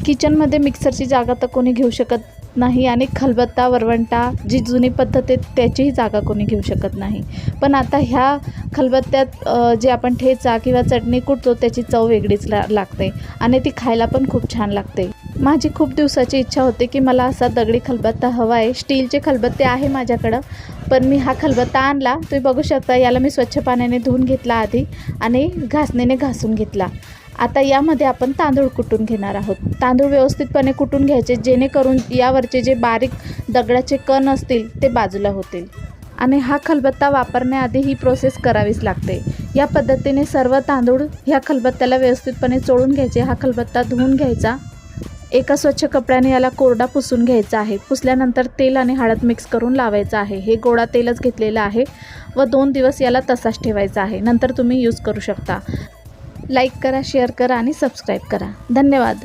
किचनमध्ये मिक्सरची जागा तर कोणी घेऊ शकत नाही आणि खलबत्ता वरवंटा जी जुनी पद्धत आहे त्याचीही जागा कोणी घेऊ शकत नाही. पण आता ह्या खलबत्त्यात जे आपण ठेचा किंवा चटणी कुटतो त्याची चव वेगळीच लागते आणि ती खायला पण खूप छान लागते. माझी खूप दिवसाची इच्छा होती की मला असा दगडी खलबत्ता हवा आहे. स्टीलचे खलबत्ते आहे माझ्याकडं, पण मी हा खलबत्ता आणला. तुम्ही बघू शकता, याला मी स्वच्छ पाण्याने धुवून घेतला आधी आणि घासणीने घासून घेतला. आता यामध्ये आपण तांदूळ कुटून घेणार आहोत. तांदूळ व्यवस्थितपणे कुटून घ्यायचे जेणेकरून यावरचे जे बारीक दगडाचे कण असतील ते बाजूला होतील. आणि हा खलबत्ता वापरण्याआधी ही प्रोसेस करावीच लागते. या पद्धतीने सर्व तांदूळ ह्या खलबत्त्याला व्यवस्थितपणे चोळून घ्यायचे. हा खलबत्ता धुवून घ्यायचा. एका स्वच्छ कपड्याने याला कोरडा पुसून घ्यायचा आहे. पुसल्यानंतर तेल आणि हळद मिक्स करून लावायचं आहे. हे गोडा तेलच घेतलेलं आहे व 2 दिवस याला तसाच ठेवायचा आहे. नंतर तुम्ही यूज करू शकता. लाईक करा, शेअर करा आणि सबस्क्राईब करा. धन्यवाद.